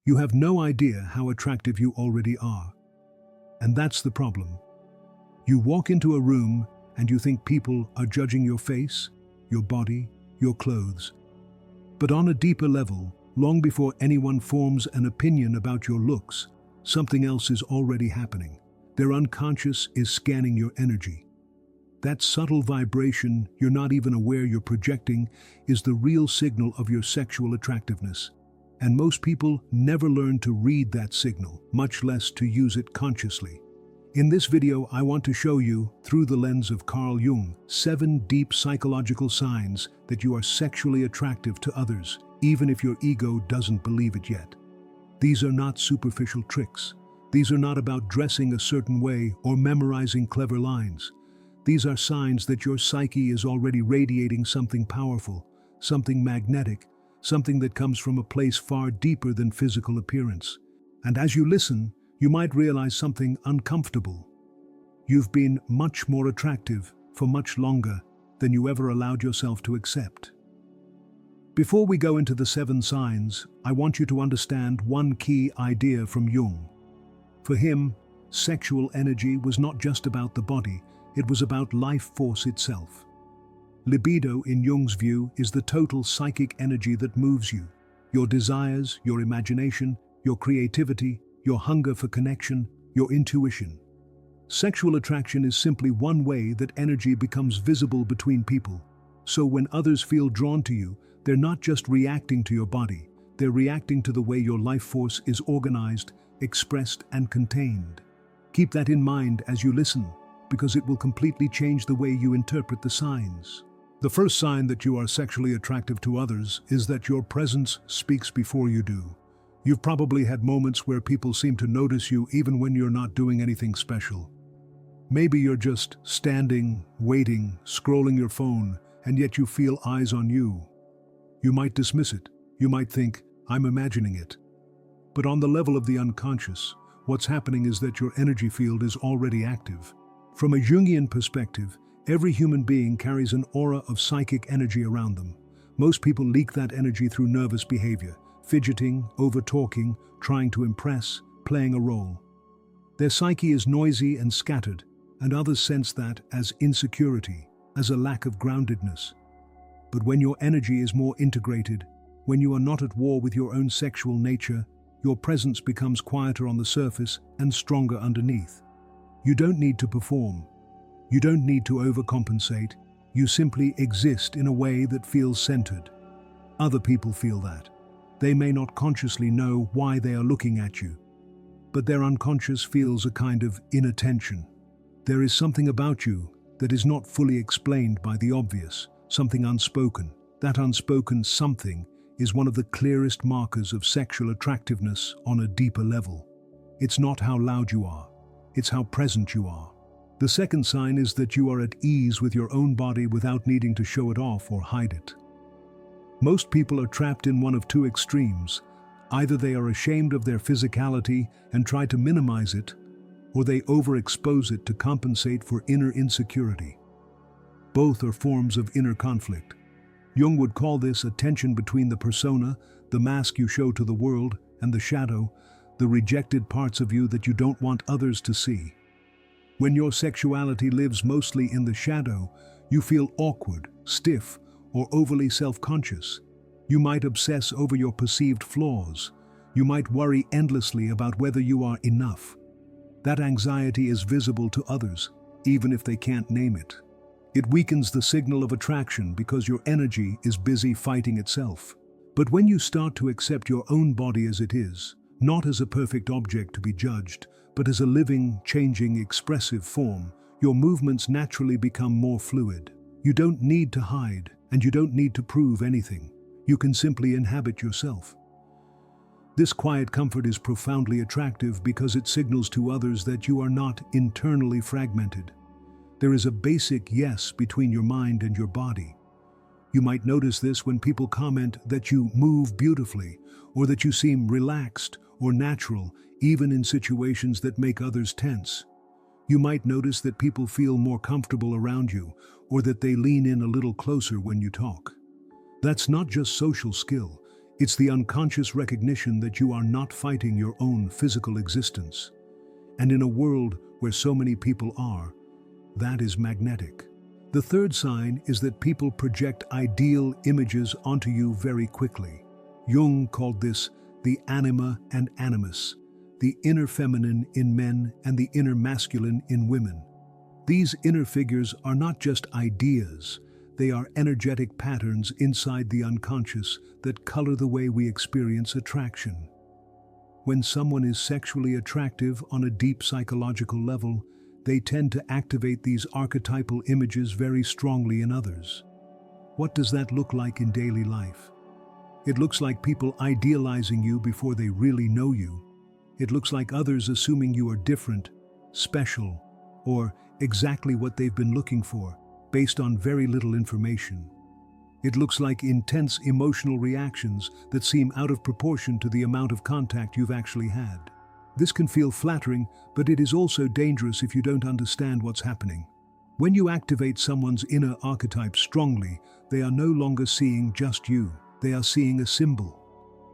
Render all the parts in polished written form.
You have no idea how attractive you already are. And that's the problem. You walk into a room and you think people are judging your face, your body, your clothes. But on a deeper level, long before anyone forms an opinion about your looks, something else is already happening. Their unconscious is scanning your energy. That subtle vibration you're not even aware you're projecting is the real signal of your sexual attractiveness. And most people never learn to read that signal, much less to use it consciously. In this video, I want to show you, through the lens of Carl Jung, 7 deep psychological signs that you are sexually attractive to others, even if your ego doesn't believe it yet. These are not superficial tricks. These are not about dressing a certain way or memorizing clever lines. These are signs that your psyche is already radiating something powerful, something magnetic, something that comes from a place far deeper than physical appearance. And as you listen, you might realize something uncomfortable. You've been much more attractive for much longer than you ever allowed yourself to accept. Before we go into the 7 signs, I want you to understand one key idea from Jung. For him, sexual energy was not just about the body, it was about life force itself. Libido, in Jung's view, is the total psychic energy that moves you. Your desires, your imagination, your creativity, your hunger for connection, your intuition. Sexual attraction is simply one way that energy becomes visible between people. So when others feel drawn to you, they're not just reacting to your body, they're reacting to the way your life force is organized, expressed, and contained. Keep that in mind as you listen, because it will completely change the way you interpret the signs. The first sign that you are sexually attractive to others is that your presence speaks before you do. You've probably had moments where people seem to notice you even when you're not doing anything special. Maybe you're just standing, waiting, scrolling your phone, and yet you feel eyes on you. You might dismiss it. You might think, I'm imagining it. But on the level of the unconscious, what's happening is that your energy field is already active. From a Jungian perspective, every human being carries an aura of psychic energy around them. Most people leak that energy through nervous behavior, fidgeting, over-talking, trying to impress, playing a role. Their psyche is noisy and scattered, and others sense that as insecurity, as a lack of groundedness. But when your energy is more integrated, when you are not at war with your own sexual nature, your presence becomes quieter on the surface and stronger underneath. You don't need to perform. You don't need to overcompensate. You simply exist in a way that feels centered. Other people feel that. They may not consciously know why they are looking at you, but their unconscious feels a kind of inattention. There is something about you that is not fully explained by the obvious, something unspoken. That unspoken something is one of the clearest markers of sexual attractiveness on a deeper level. It's not how loud you are, it's how present you are. The second sign is that you are at ease with your own body without needing to show it off or hide it. Most people are trapped in one of 2 extremes. Either they are ashamed of their physicality and try to minimize it, or they overexpose it to compensate for inner insecurity. Both are forms of inner conflict. Jung would call this a tension between the persona, the mask you show to the world, and the shadow, the rejected parts of you that you don't want others to see. When your sexuality lives mostly in the shadow, you feel awkward, stiff, or overly self-conscious. You might obsess over your perceived flaws. You might worry endlessly about whether you are enough. That anxiety is visible to others, even if they can't name it. It weakens the signal of attraction because your energy is busy fighting itself. But when you start to accept your own body as it is, not as a perfect object to be judged, but as a living, changing, expressive form, your movements naturally become more fluid. You don't need to hide, and you don't need to prove anything. You can simply inhabit yourself. This quiet comfort is profoundly attractive because it signals to others that you are not internally fragmented. There is a basic yes between your mind and your body. You might notice this when people comment that you move beautifully, or that you seem relaxed or natural, even in situations that make others tense. You might notice that people feel more comfortable around you, or that they lean in a little closer when you talk. That's not just social skill, It's the unconscious recognition that you are not fighting your own physical existence. And in a world where so many people are, that is magnetic. The third sign is that people project ideal images onto you very quickly. Jung called this the Anima and Animus, the inner feminine in men and the inner masculine in women. These inner figures are not just ideas, they are energetic patterns inside the unconscious that color the way we experience attraction. When someone is sexually attractive on a deep psychological level, they tend to activate these archetypal images very strongly in others. What does that look like in daily life? It looks like people idealizing you before they really know you. It looks like others assuming you are different, special, or exactly what they've been looking for, based on very little information. It looks like intense emotional reactions that seem out of proportion to the amount of contact you've actually had. This can feel flattering, but it is also dangerous if you don't understand what's happening. When you activate someone's inner archetype strongly, they are no longer seeing just you. They are seeing a symbol.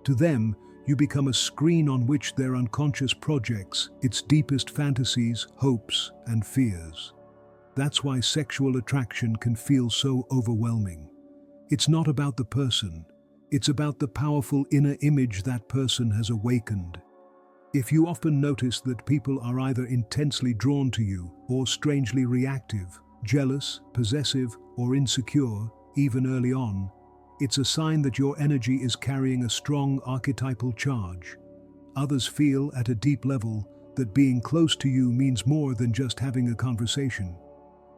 To them, you become a screen on which their unconscious projects its deepest fantasies, hopes, and fears. That's why sexual attraction can feel so overwhelming. It's not about the person. It's about the powerful inner image that person has awakened. If you often notice that people are either intensely drawn to you or strangely reactive, jealous, possessive, or insecure, even early on, it's a sign that your energy is carrying a strong archetypal charge. Others feel at a deep level that being close to you means more than just having a conversation.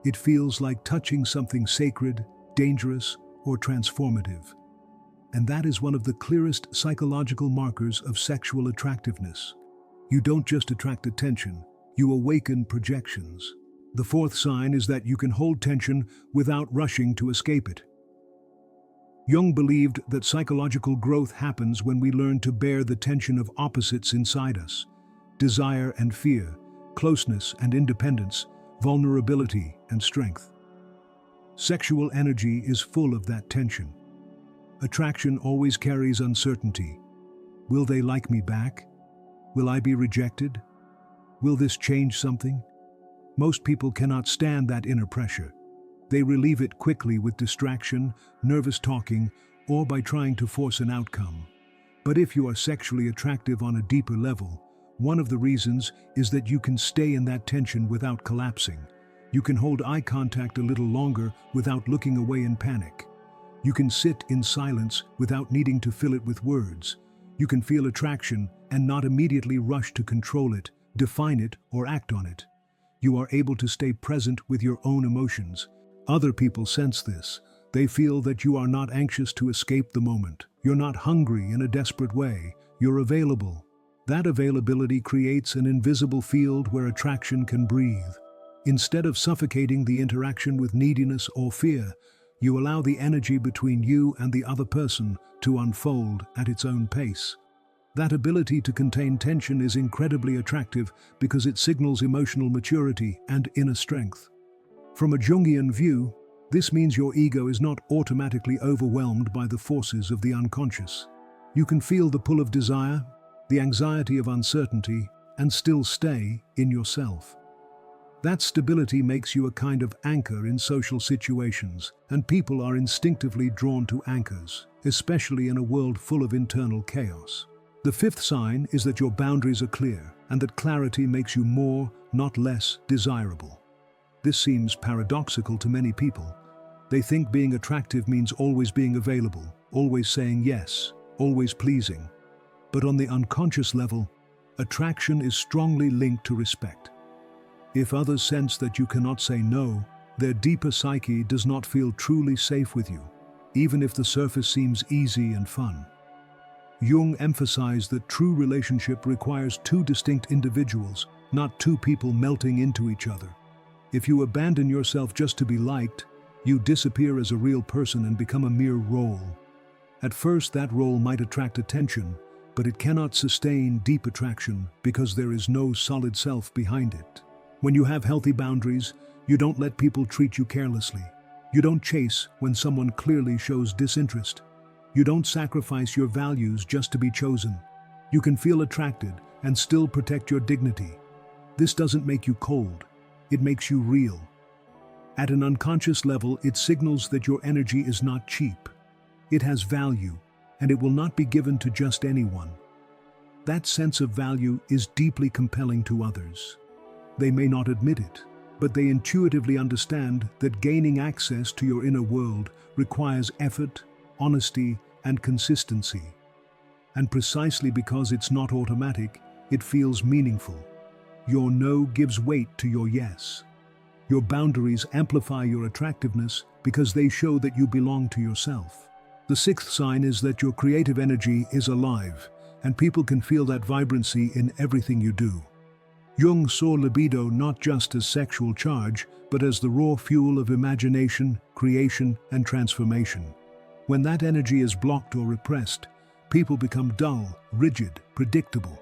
It feels like touching something sacred, dangerous, or transformative. And that is one of the clearest psychological markers of sexual attractiveness. You don't just attract attention, you awaken projections. The fourth sign is that you can hold tension without rushing to escape it. Jung believed that psychological growth happens when we learn to bear the tension of opposites inside us: desire and fear, closeness and independence, vulnerability and strength. Sexual energy is full of that tension. Attraction always carries uncertainty. Will they like me back? Will I be rejected? Will this change something? Most people cannot stand that inner pressure. They relieve it quickly with distraction, nervous talking, or by trying to force an outcome. But if you are sexually attractive on a deeper level, one of the reasons is that you can stay in that tension without collapsing. You can hold eye contact a little longer without looking away in panic. You can sit in silence without needing to fill it with words. You can feel attraction and not immediately rush to control it, define it, or act on it. You are able to stay present with your own emotions. Other people sense this. They feel that you are not anxious to escape the moment. You're not hungry in a desperate way. You're available. That availability creates an invisible field where attraction can breathe. Instead of suffocating the interaction with neediness or fear, you allow the energy between you and the other person to unfold at its own pace. That ability to contain tension is incredibly attractive because it signals emotional maturity and inner strength. From a Jungian view, this means your ego is not automatically overwhelmed by the forces of the unconscious. You can feel the pull of desire, the anxiety of uncertainty, and still stay in yourself. That stability makes you a kind of anchor in social situations, and people are instinctively drawn to anchors, especially in a world full of internal chaos. The fifth sign is that your boundaries are clear, and that clarity makes you more, not less, desirable. This seems paradoxical to many people. They think being attractive means always being available, always saying yes, always pleasing. But on the unconscious level, attraction is strongly linked to respect. If others sense that you cannot say no, their deeper psyche does not feel truly safe with you, even if the surface seems easy and fun. Jung emphasized that true relationship requires two distinct individuals, not two people melting into each other. If you abandon yourself just to be liked, you disappear as a real person and become a mere role. At first, that role might attract attention, but it cannot sustain deep attraction because there is no solid self behind it. When you have healthy boundaries, you don't let people treat you carelessly. You don't chase when someone clearly shows disinterest. You don't sacrifice your values just to be chosen. You can feel attracted and still protect your dignity. This doesn't make you cold. It makes you real. At an unconscious level, it signals that your energy is not cheap. It has value, and it will not be given to just anyone. That sense of value is deeply compelling to others. They may not admit it, but they intuitively understand that gaining access to your inner world requires effort, honesty, and consistency. And precisely because it's not automatic, it feels meaningful. Your no gives weight to your yes. Your boundaries amplify your attractiveness because they show that you belong to yourself. The sixth sign is that your creative energy is alive, and people can feel that vibrancy in everything you do. Jung saw libido not just as sexual charge, but as the raw fuel of imagination, creation, and transformation. When that energy is blocked or repressed, people become dull, rigid, predictable.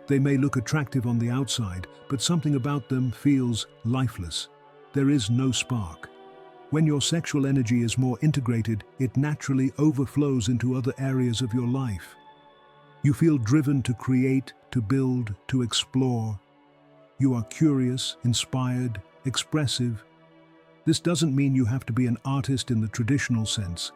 They may look attractive on the outside, but something about them feels lifeless. There is no spark. When your sexual energy is more integrated, it naturally overflows into other areas of your life. You feel driven to create, to build, to explore. You are curious, inspired, expressive. This doesn't mean you have to be an artist in the traditional sense.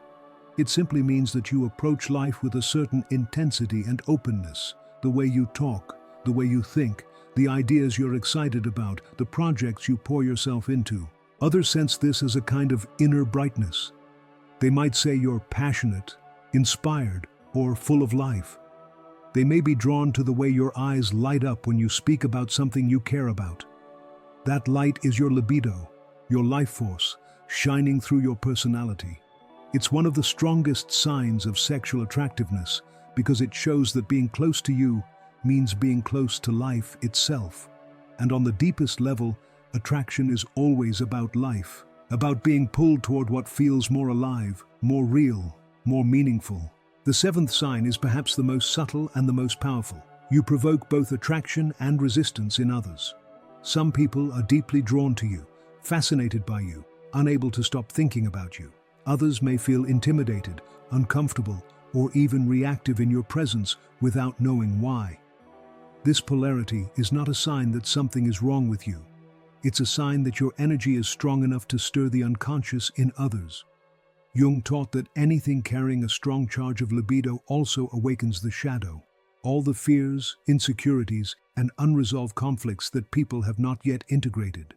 It simply means that you approach life with a certain intensity and openness. The way you talk, the way you think, the ideas you're excited about, the projects you pour yourself into. Others sense this as a kind of inner brightness. They might say you're passionate, inspired, or full of life. They may be drawn to the way your eyes light up when you speak about something you care about. That light is your libido, your life force, shining through your personality. It's one of the strongest signs of sexual attractiveness because it shows that being close to you means being close to life itself. And on the deepest level, attraction is always about life, about being pulled toward what feels more alive, more real, more meaningful. The seventh sign is perhaps the most subtle and the most powerful. You provoke both attraction and resistance in others. Some people are deeply drawn to you, fascinated by you, unable to stop thinking about you. Others may feel intimidated, uncomfortable, or even reactive in your presence without knowing why. This polarity is not a sign that something is wrong with you. It's a sign that your energy is strong enough to stir the unconscious in others. Jung taught that anything carrying a strong charge of libido also awakens the shadow, all the fears, insecurities, and unresolved conflicts that people have not yet integrated.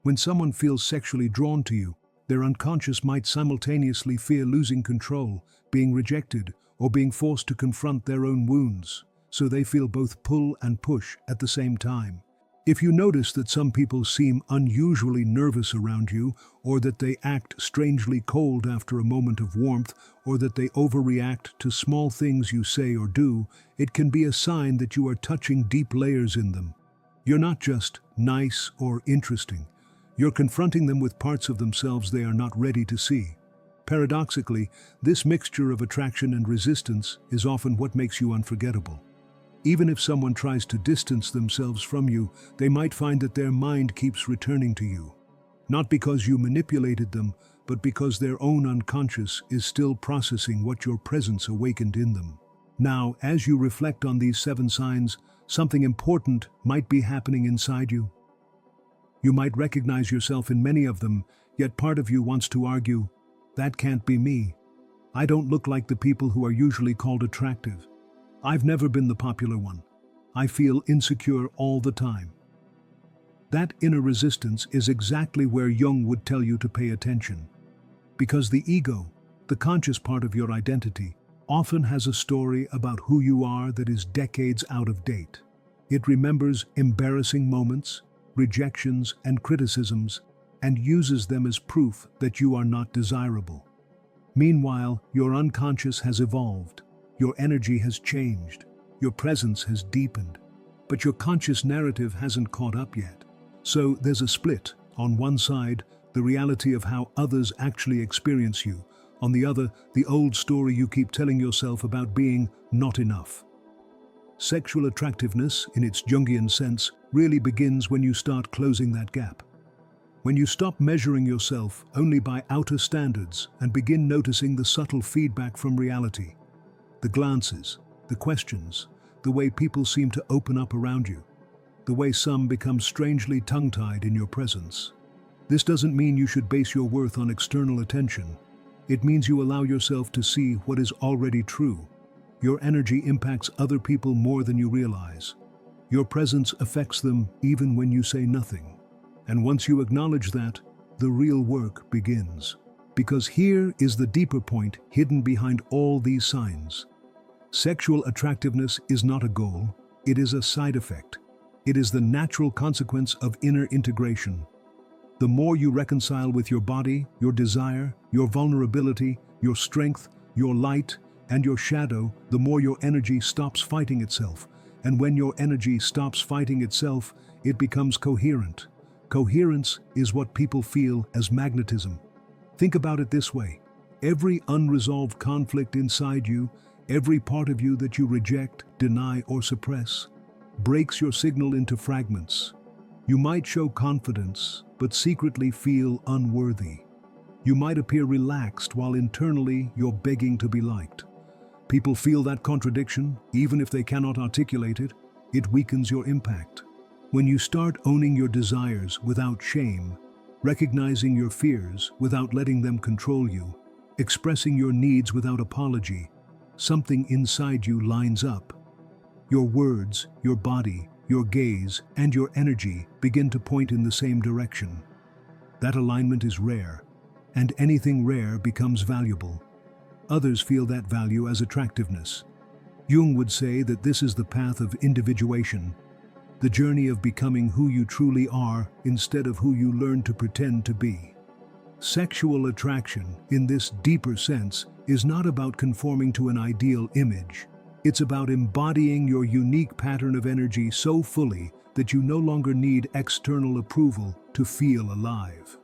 When someone feels sexually drawn to you, their unconscious might simultaneously fear losing control, being rejected, or being forced to confront their own wounds, so they feel both pull and push at the same time. If you notice that some people seem unusually nervous around you, or that they act strangely cold after a moment of warmth, or that they overreact to small things you say or do, it can be a sign that you are touching deep layers in them. You're not just nice or interesting. You're confronting them with parts of themselves they are not ready to see. Paradoxically, this mixture of attraction and resistance is often what makes you unforgettable. Even if someone tries to distance themselves from you, they might find that their mind keeps returning to you. Not because you manipulated them, but because their own unconscious is still processing what your presence awakened in them. Now, as you reflect on these 7 signs, something important might be happening inside you. You might recognize yourself in many of them, yet part of you wants to argue, "That can't be me. I don't look like the people who are usually called attractive. I've never been the popular one. I feel insecure all the time." That inner resistance is exactly where Jung would tell you to pay attention. Because the ego, the conscious part of your identity, often has a story about who you are that is decades out of date. It remembers embarrassing moments, rejections, and criticisms, and uses them as proof that you are not desirable. Meanwhile, your unconscious has evolved. Your energy has changed, your presence has deepened, but your conscious narrative hasn't caught up yet. So there's a split. On one side, the reality of how others actually experience you. On the other, the old story you keep telling yourself about being not enough. Sexual attractiveness, in its Jungian sense, really begins when you start closing that gap. When you stop measuring yourself only by outer standards and begin noticing the subtle feedback from reality, the glances, the questions, the way people seem to open up around you, the way some become strangely tongue-tied in your presence. This doesn't mean you should base your worth on external attention. It means you allow yourself to see what is already true. Your energy impacts other people more than you realize. Your presence affects them even when you say nothing. And once you acknowledge that, the real work begins. Because here is the deeper point hidden behind all these signs. Sexual attractiveness is not a goal, it is a side effect. It is the natural consequence of inner integration. The more you reconcile with your body, your desire, your vulnerability, your strength, your light, and your shadow, the more your energy stops fighting itself. And when your energy stops fighting itself, it becomes coherent. Coherence is what people feel as magnetism. Think about it this way. Every unresolved conflict inside you, every part of you that you reject, deny, or suppress, breaks your signal into fragments. You might show confidence, but secretly feel unworthy. You might appear relaxed while internally you're begging to be liked. People feel that contradiction, even if they cannot articulate it. It weakens your impact. When you start owning your desires without shame, recognizing your fears without letting them control you, expressing your needs without apology, something inside you lines up. Your words, your body, your gaze, and your energy begin to point in the same direction. That alignment is rare, and anything rare becomes valuable. Others feel that value as attractiveness. Jung would say that this is the path of individuation, the journey of becoming who you truly are instead of who you learn to pretend to be. Sexual attraction, in this deeper sense, is not about conforming to an ideal image. It's about embodying your unique pattern of energy so fully that you no longer need external approval to feel alive.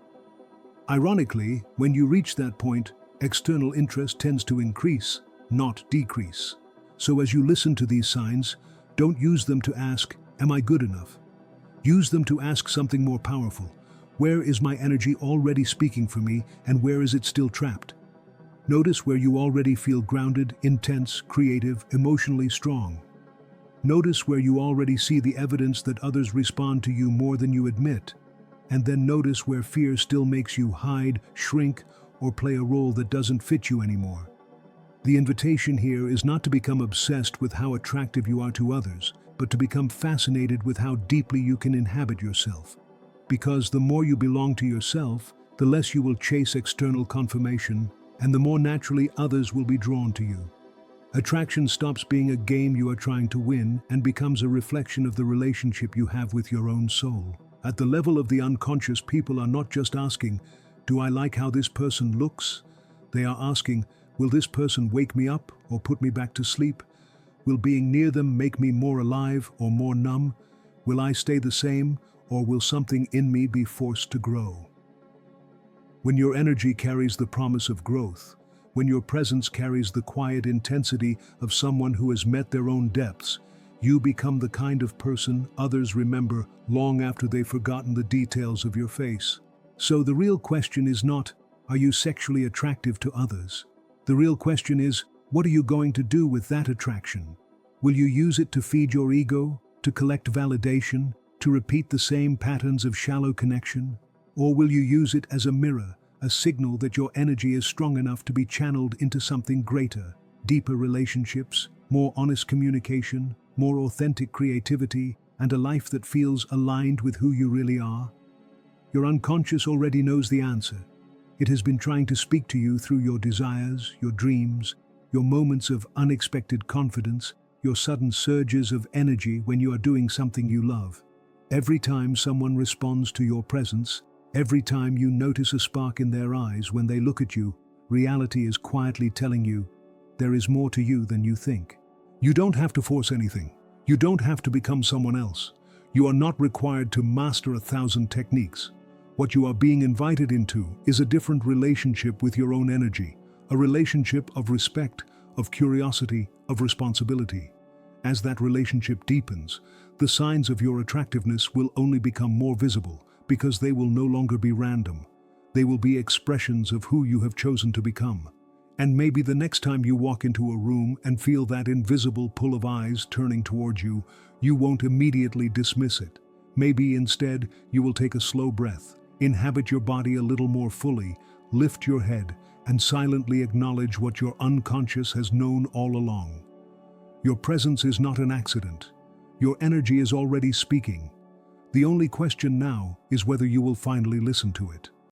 Ironically, when you reach that point, external interest tends to increase, not decrease. So as you listen to these signs, don't use them to ask, "Am I good enough?" Use them to ask something more powerful. Where is my energy already speaking for me, and where is it still trapped? Notice where you already feel grounded, intense, creative, emotionally strong. Notice where you already see the evidence that others respond to you more than you admit. And then notice where fear still makes you hide, shrink, or play a role that doesn't fit you anymore. The invitation here is not to become obsessed with how attractive you are to others, but to become fascinated with how deeply you can inhabit yourself. Because the more you belong to yourself, the less you will chase external confirmation, and the more naturally others will be drawn to you. Attraction stops being a game you are trying to win and becomes a reflection of the relationship you have with your own soul. At the level of the unconscious, people are not just asking, "Do I like how this person looks?" They are asking, "Will this person wake me up or put me back to sleep? Will being near them make me more alive or more numb? Will I stay the same, or will something in me be forced to grow?" When your energy carries the promise of growth, when your presence carries the quiet intensity of someone who has met their own depths, you become the kind of person others remember long after they've forgotten the details of your face. So the real question is not, are you sexually attractive to others? The real question is, what are you going to do with that attraction? Will you use it to feed your ego, to collect validation, to repeat the same patterns of shallow connection? Or will you use it as a mirror, a signal that your energy is strong enough to be channeled into something greater, deeper relationships, more honest communication, more authentic creativity, and a life that feels aligned with who you really are? Your unconscious already knows the answer. It has been trying to speak to you through your desires, your dreams, your moments of unexpected confidence, your sudden surges of energy when you are doing something you love. Every time someone responds to your presence, every time you notice a spark in their eyes when they look at you, reality is quietly telling you, there is more to you than you think. You don't have to force anything. You don't have to become someone else. You are not required to master 1,000 techniques. What you are being invited into is a different relationship with your own energy, a relationship of respect, of curiosity, of responsibility. As that relationship deepens, the signs of your attractiveness will only become more visible, because they will no longer be random. They will be expressions of who you have chosen to become. And maybe the next time you walk into a room and feel that invisible pull of eyes turning towards you, you won't immediately dismiss it. Maybe instead, you will take a slow breath, inhabit your body a little more fully, lift your head, and silently acknowledge what your unconscious has known all along. Your presence is not an accident. Your energy is already speaking. The only question now is whether you will finally listen to it.